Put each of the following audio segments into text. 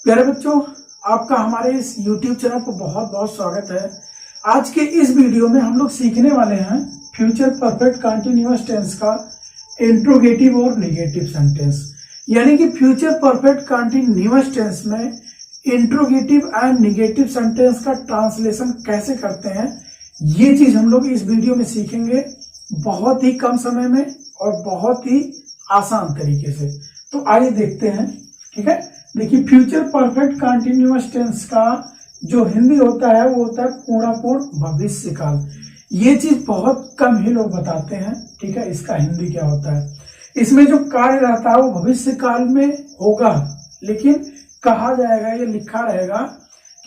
प्यारे बच्चों, आपका हमारे इस YouTube चैनल पर बहुत बहुत स्वागत है। आज के इस वीडियो में हम लोग सीखने वाले हैं फ्यूचर परफेक्ट कंटीन्यूअस टेंस का इंट्रोगेटिव और निगेटिव सेंटेंस। यानी कि फ्यूचर परफेक्ट कंटीन्यूअस टेंस में इंट्रोगेटिव एंड निगेटिव सेंटेंस का ट्रांसलेशन कैसे करते हैं, ये चीज हम लोग इस वीडियो में सीखेंगे बहुत ही कम समय में और बहुत ही आसान तरीके से। तो आइए देखते हैं। ठीक है, देखिए फ्यूचर परफेक्ट कंटीन्यूअस टेंस का जो हिंदी होता है वो होता है पूर्णापूर्ण भविष्य काल। ये चीज बहुत कम ही लोग बताते हैं। ठीक है, इसका हिंदी क्या होता है। इसमें जो कार्य रहता है वो भविष्य काल में होगा, लेकिन कहा जाएगा, ये लिखा रहेगा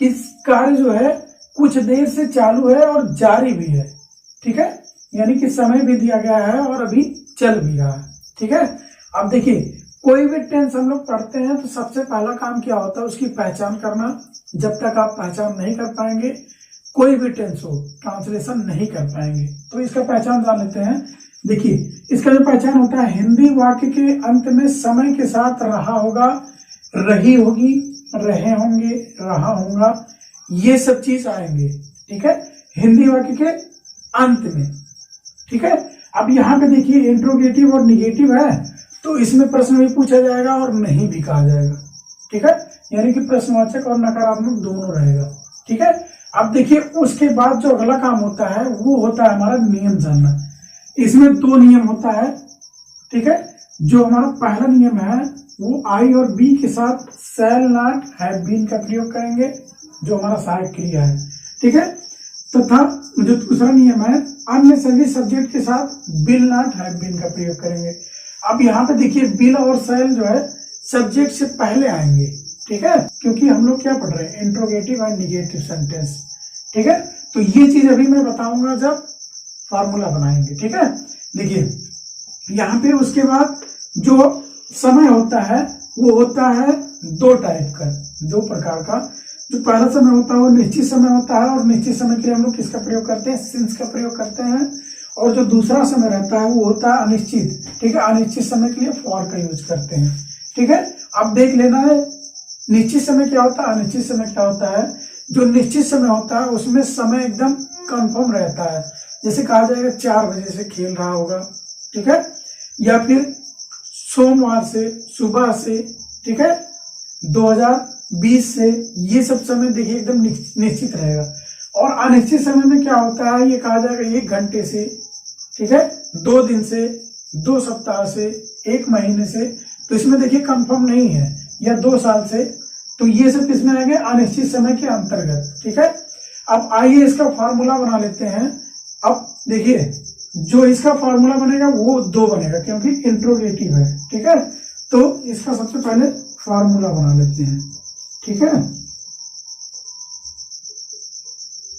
कि कार्य जो है कुछ देर से चालू है और जारी भी है। ठीक है, यानी कि समय भी दिया गया है और अभी चल भी रहा है। ठीक है, अब देखिए कोई भी टेंस हम लोग पढ़ते हैं तो सबसे पहला काम क्या होता है, उसकी पहचान करना। जब तक आप पहचान नहीं कर पाएंगे कोई भी टेंस हो, ट्रांसलेशन नहीं कर पाएंगे। तो इसका पहचान जान लेते हैं। देखिए इसका जो पहचान होता है, हिंदी वाक्य के अंत में समय के साथ रहा होगा, रही होगी, रहे होंगे, रहा होगा, ये सब चीज आएंगे। ठीक है, हिंदी वाक्य के अंत में। ठीक है, अब यहाँ पे देखिए इंट्रोगेटिव और निगेटिव है, तो इसमें प्रश्न भी पूछा जाएगा और नहीं भी कहा जाएगा। ठीक है, यानी कि प्रश्नवाचक और नकारात्मक दोनों रहेगा। ठीक है, अब देखिए उसके बाद जो अगला काम होता है वो होता है हमारा नियम जानना। इसमें दो नियम होता है। ठीक है, जो हमारा पहला नियम है वो आई और बी के साथ शैल नॉट हैव बीन का प्रयोग करेंगे, जो हमारा सहायक क्रिया है। ठीक है, तथा जो दूसरा नियम है अन्य सभी सब्जेक्ट के साथ विल नॉट हैव बीन का प्रयोग करेंगे। अब यहाँ पे देखिए विल और शैल जो है सब्जेक्ट से पहले आएंगे। ठीक है, क्योंकि हम लोग क्या पढ़ रहे हैं, इंट्रोगेटिव एंड निगेटिव सेंटेंस। ठीक है, तो ये चीज अभी मैं बताऊंगा जब फार्मूला बनाएंगे। ठीक है, देखिए यहाँ पे उसके बाद जो समय होता है वो होता है दो टाइप का, दो प्रकार का। जो पहला समय होता है वो निश्चित समय होता है, और निश्चित समय के लिए हम लोग किसका प्रयोग करते हैं, सिंस का प्रयोग करते हैं। और जो दूसरा समय रहता है वो होता है अनिश्चित। ठीक है, अनिश्चित समय के लिए फॉर का यूज करते हैं। ठीक है, अब देख लेना है निश्चित समय क्या होता है, अनिश्चित समय क्या होता है। जो निश्चित समय होता है उसमें समय एकदम कंफर्म रहता है, जैसे कहा जाएगा 4 बजे से खेल रहा होगा। ठीक है, या फिर सोमवार से, सुबह से। ठीक है, 2020 से, ये सब समय देखिए एकदम निश्चित रहेगा। और अनिश्चित समय में क्या होता है, ये कहा जाएगा 1 घंटे से, ठीक है, 2 दिन से, 2 सप्ताह से, 1 महीने से। तो इसमें देखिए कंफर्म नहीं है, या 2 साल से। तो ये सब किसमें आएंगे, अनिश्चित समय के अंतर्गत। ठीक है, अब आइए इसका फार्मूला बना लेते हैं। अब देखिए जो इसका फार्मूला बनेगा वो 2 बनेगा, क्योंकि इंट्रोगेटिव है। ठीक है, तो इसका सबसे पहले फार्मूला बना लेते हैं। ठीक है,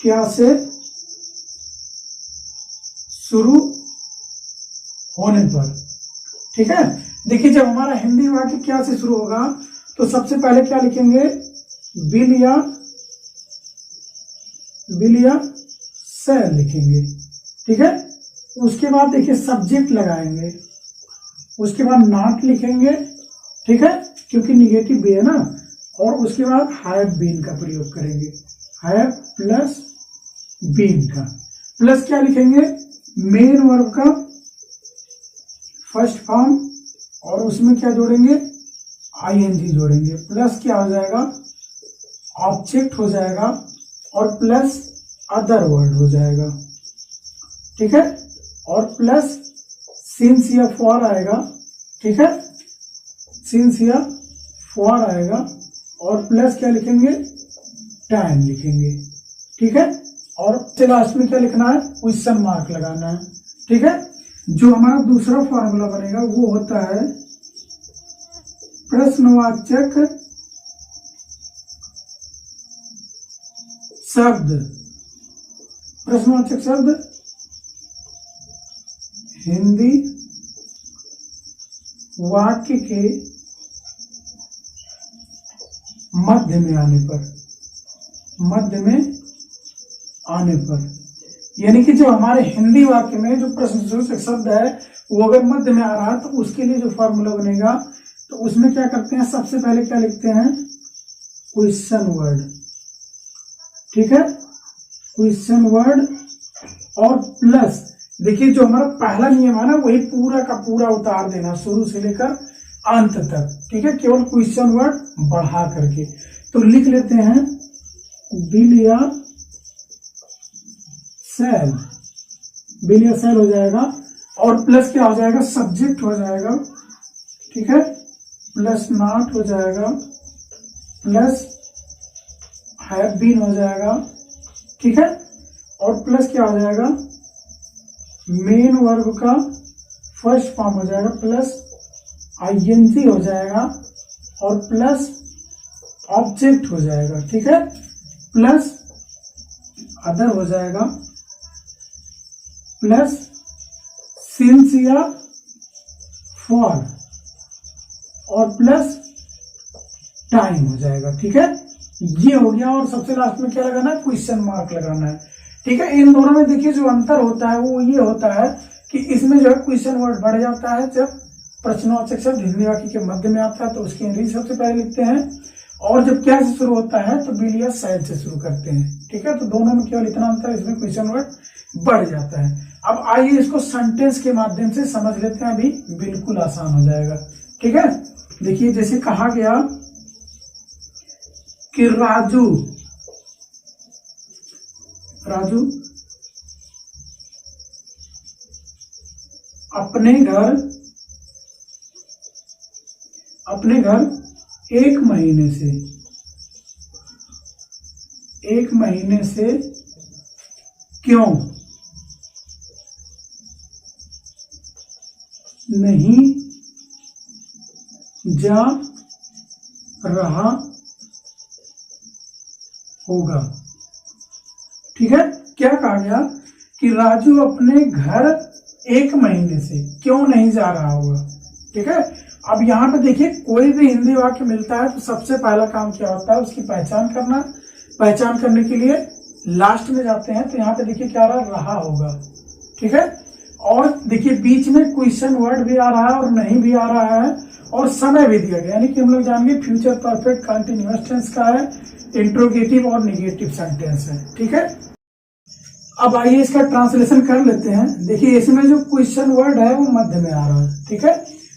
क्या से शुरू होने पर। ठीक है, देखिए जब हमारा हिंदी वाक्य क्या से शुरू होगा तो सबसे पहले क्या लिखेंगे, विल या शैल लिखेंगे। ठीक है, उसके बाद देखिए सब्जेक्ट लगाएंगे, उसके बाद नॉट लिखेंगे। ठीक है, क्योंकि निगेटिव भी है ना। और उसके बाद हैव बीन का प्रयोग करेंगे, हैव प्लस बीन का। प्लस क्या लिखेंगे, मेन वर्ब का फर्स्ट फॉर्म, और उसमें क्या जोड़ेंगे, आईएनजी जोड़ेंगे। प्लस क्या हो जाएगा, ऑब्जेक्ट हो जाएगा, और प्लस अदर वर्ड हो जाएगा। ठीक है, और प्लस सिंस या फॉर आएगा। ठीक है, सिंस या फॉर आएगा, और प्लस क्या लिखेंगे, टाइम लिखेंगे। ठीक है, और लास्ट में क्या लिखना है, क्वेश्चन मार्क लगाना है। ठीक है, जो हमारा दूसरा फॉर्मूला बनेगा वो होता है प्रश्नवाचक शब्द। प्रश्नवाचक शब्द हिंदी वाक्य के मध्य में आने पर, मध्य में आने पर, यानी कि जो हमारे हिंदी वाक्य में जो प्रश्नसूचक शब्द है वो अगर मध्य में आ रहा है तो उसके लिए जो फॉर्मूला बनेगा, तो उसमें क्या करते हैं, सबसे पहले क्या लिखते हैं, क्वेश्चन वर्ड, ठीक है, क्वेश्चन वर्ड और प्लस, देखिए जो हमारा पहला नियम है ना वही पूरा का पूरा उतार देना शुरू से लेकर अंत तक, ठीक है, केवल क्वेश्चन वर्ड बढ़ा करके। तो लिख लेते हैं बिल या सेल, बिल या सेल हो जाएगा और प्लस क्या हो जाएगा, सब्जेक्ट हो जाएगा, ठीक है, प्लस नॉट हो जाएगा, प्लस हैव बीन हो जाएगा, ठीक है, और प्लस क्या हो जाएगा, मेन वर्ब का फर्स्ट फॉर्म हो जाएगा, प्लस आईएनजी हो जाएगा और प्लस ऑब्जेक्ट हो जाएगा, ठीक है, प्लस अदर हो जाएगा, प्लस सिंस या फॉर और प्लस टाइम हो जाएगा, ठीक है, ये हो गया। और सबसे लास्ट में क्या लगाना है, क्वेश्चन मार्क लगाना है, ठीक है। इन दोनों में देखिए जो अंतर होता है वो ये होता है कि इसमें जो है क्वेश्चन वर्ड बढ़ जाता है जब प्रश्नवाचक शब्द हिंदी वाक्य के मध्य में आता है तो उसकी इंग्लिश सबसे पहले लिखते हैं, और जब क्या से शुरू होता है तो बिल या शायद से शुरू करते हैं, ठीक है। तो दोनों में केवल इतना अंतर है, इसमें क्वेश्चन वर्ड बढ़ जाता है। अब आइए इसको सेंटेंस के माध्यम से समझ लेते हैं, अभी बिल्कुल आसान हो जाएगा, ठीक है। देखिए जैसे कहा गया कि राजू अपने घर एक महीने से क्यों नहीं जा रहा होगा, ठीक है। क्या कहा गया कि राजू अपने घर एक महीने से क्यों नहीं जा रहा होगा, ठीक है। अब यहाँ पे देखिए कोई भी हिंदी वाक्य मिलता है तो सबसे पहला काम क्या होता है, उसकी पहचान करना। पहचान करने के लिए लास्ट में जाते हैं, तो यहाँ पे देखिए क्या रहा होगा, ठीक है। और देखिए बीच में क्वेश्चन वर्ड भी आ रहा है और नहीं भी आ रहा है और समय भी दिया गया, यानी कि हम लोग जानेंगे फ्यूचर परफेक्ट कंटिन्यूअस टेंस का है, इंट्रोगेटिव और निगेटिव सेंटेंस है, ठीक है। अब आइए इसका ट्रांसलेशन कर लेते हैं। देखिए इसमें जो क्वेश्चन वर्ड है वो मध्य में आ रहा है, ठीक है।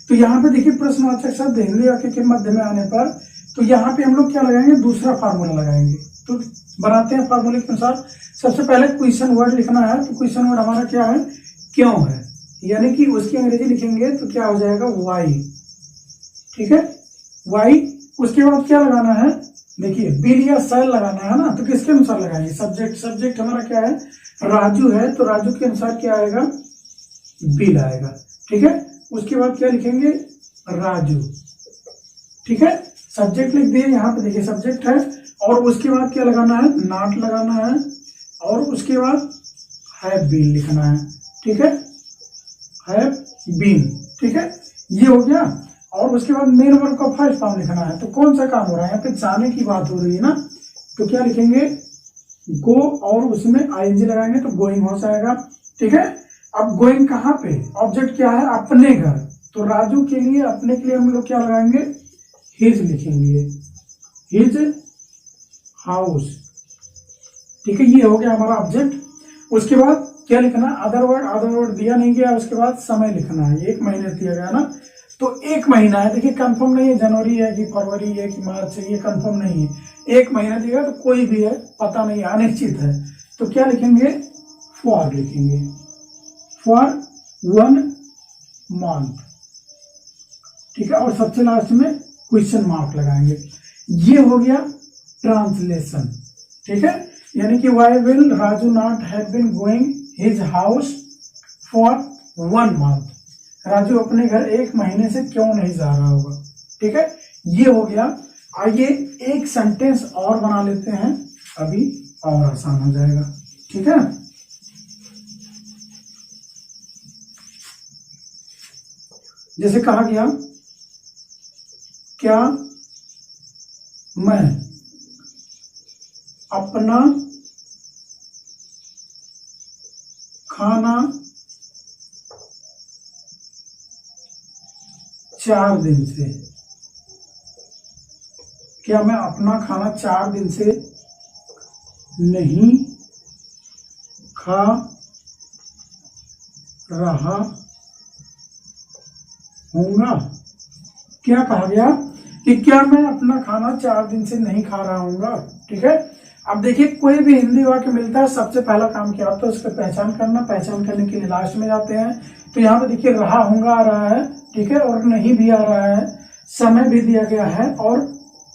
तो यहाँ पे देखिए प्रश्नवाचक शब्द हिंदी वाक्य के मध्य में आने पर तो यहाँ पे हम लोग क्या लगाएंगे, दूसरा फार्मूला लगाएंगे। तो बनाते हैं फार्मूले के अनुसार। सबसे पहले क्वेश्चन वर्ड लिखना है, तो क्वेश्चन वर्ड हमारा क्या है, क्यों है, यानी कि उसकी अंग्रेजी लिखेंगे तो क्या हो जाएगा, वाई, ठीक है, वाई। उसके बाद क्या लगाना है, देखिए बिल या सेल लगाना है ना, तो किसके अनुसार लगाएंगे, सब्जेक्ट हमारा क्या है, राजू है, तो राजू के अनुसार क्या आएगा, बिल आएगा, ठीक है। उसके बाद क्या लिखेंगे, राजू, ठीक है, सब्जेक्ट लिख दिए, यहाँ पे देखिए सब्जेक्ट है, और उसके बाद क्या लगाना है, नॉट लगाना है, और उसके बाद हैव बीन लिखना है, ठीक है, हैव बीन, ठीक है, ये हो गया। और उसके बाद मेन वर्ब का फर्स्ट फॉर्म लिखना है। तो कौन सा काम हो रहा है, यहाँ पे जाने की बात हो रही है ना, तो क्या लिखेंगे, गो, और उसमें आईएनजी लगाएंगे तो गोइंग हो जाएगा, ठीक है। अब गोइंग कहाँ पे, ऑब्जेक्ट क्या है, अपने घर, तो राजू के लिए, अपने के लिए हम लोग क्या लगाएंगे, हिज लिखेंगे, हिज हाउस, ठीक है, ये हो गया हमारा ऑब्जेक्ट। उसके बाद क्या लिखना, अदर वर्ड दिया नहीं गया। उसके बाद समय लिखना है, एक महीने दिया गया ना, तो एक महीना है, देखिए कंफर्म नहीं है जनवरी है कि फरवरी है कि मार्च है, ये कंफर्म नहीं है, एक महीना दिया तो कोई भी है, पता नहीं, अनिश्चित है, तो क्या लिखेंगे, फॉर लिखेंगे, फॉर 1 मंथ, ठीक है, और सबसे लास्ट में क्वेश्चन मार्क लगाएंगे। ये हो गया ट्रांसलेशन, ठीक है, यानी कि why will Raju not have been going his house for 1 month, Raju अपने घर एक महीने से क्यों नहीं जा रहा होगा, ठीक है, ये हो गया। आइए एक सेंटेंस और बना लेते हैं, अभी और आसान हो जाएगा, ठीक है। जैसे कहा गया, क्या मैं अपना खाना 4 दिन से क्या मैं अपना खाना 4 दिन से नहीं खा रहा हूँगा। क्या कहा गया कि क्या मैं अपना खाना 4 दिन से नहीं खा रहा हूँगा। ठीक है, अब देखिए कोई भी हिंदी वाक्य मिलता है, सबसे पहला काम क्या होता है, उसका पहचान करना। पहचान करने के लिए लास्ट में जाते हैं। तो यहाँ पे देखिए रहा हूँगा आ रहा है, ठीक है, और नहीं भी आ रहा है, समय भी दिया गया है, और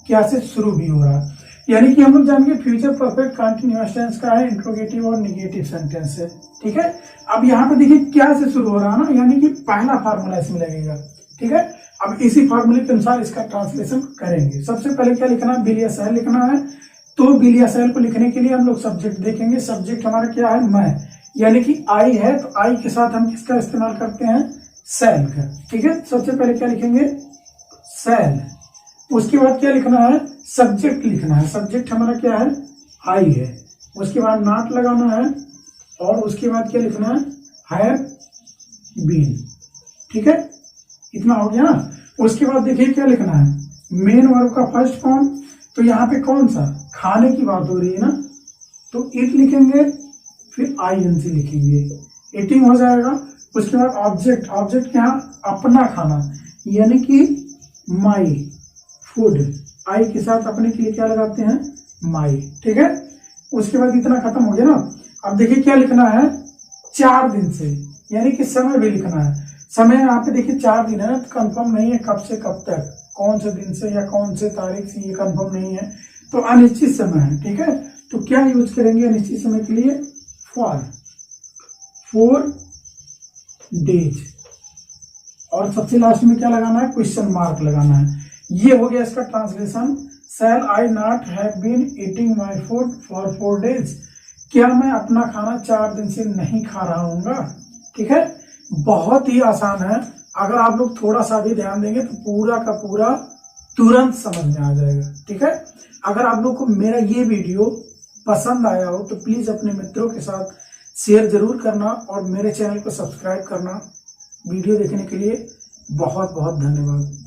क्या से शुरू भी हो रहा है। यानी कि हम लोग जानेंगे फ्यूचर परफेक्ट कंटीन्यूअस टेंस का है, इंट्रोगेटिव और निगेटिव सेंटेंस है। ठीक है, अब यहाँ पे देखिए क्या से शुरू हो रहा है ना, यानी कि पहला फार्मूला इसमें लगेगा। ठीक है, अब इसी फार्मूले के अनुसार इसका ट्रांसलेशन करेंगे। सबसे पहले क्या लिखना है, बिल या सेल लिखना है। तो बिल या सेल को लिखने के लिए हम लोग सब्जेक्ट देखेंगे। सब्जेक्ट हमारा क्या है, मैं, यानी कि आई है, तो आई के साथ हम किसका इस्तेमाल करते हैं, सेल का। ठीक है, सबसे पहले क्या लिखेंगे, सेल। उसके बाद क्या लिखना है, सब्जेक्ट लिखना है। सब्जेक्ट हमारा क्या है, आई है। उसके बाद नॉट लगाना है, और उसके बाद क्या लिखना है, हैव बीन। ठीक है, इतना हो गया ना। उसके बाद देखिए क्या लिखना है, मेन वर्ब का फर्स्ट फॉर्म। तो यहाँ पे कौन सा, खाने की बात हो रही है ना, तो इट लिखेंगे, फिर आईएनजी लिखेंगे, ईटिंग हो जाएगा। उसके बाद ऑब्जेक्ट, ऑब्जेक्ट क्या, अपना खाना, यानी कि माई फूड। आई के साथ अपने के लिए क्या लगाते हैं, माई। ठीक है, उसके बाद इतना खत्म हो गया ना। अब देखिए क्या लिखना है, 4 दिन से, यानी कि समय भी लिखना है। समय यहाँ पे देखिए 4 दिन है, तो कंफर्म नहीं है कब से कब तक, कौन से दिन से या कौन से तारीख से, ये कंफर्म नहीं है, तो अनिश्चित समय है। ठीक है, तो क्या यूज करेंगे अनिश्चित समय के लिए, फॉर 4 डेज। और सबसे लास्ट में क्या लगाना है, क्वेश्चन मार्क लगाना है। ये हो गया इसका translation. Shall I not have been eating my food for 4 days. क्या मैं अपना खाना 4 दिन से नहीं खा रहा हूँगा। ठीक है, बहुत ही आसान है। अगर आप लोग थोड़ा सा भी ध्यान देंगे तो पूरा का पूरा तुरंत समझ में आ जाएगा। ठीक है, अगर आप लोग को मेरा ये वीडियो पसंद आया हो तो प्लीज अपने मित्रों के साथ शेयर जरूर करना, और मेरे चैनल को सब्सक्राइब करना। वीडियो देखने के लिए बहुत बहुत धन्यवाद।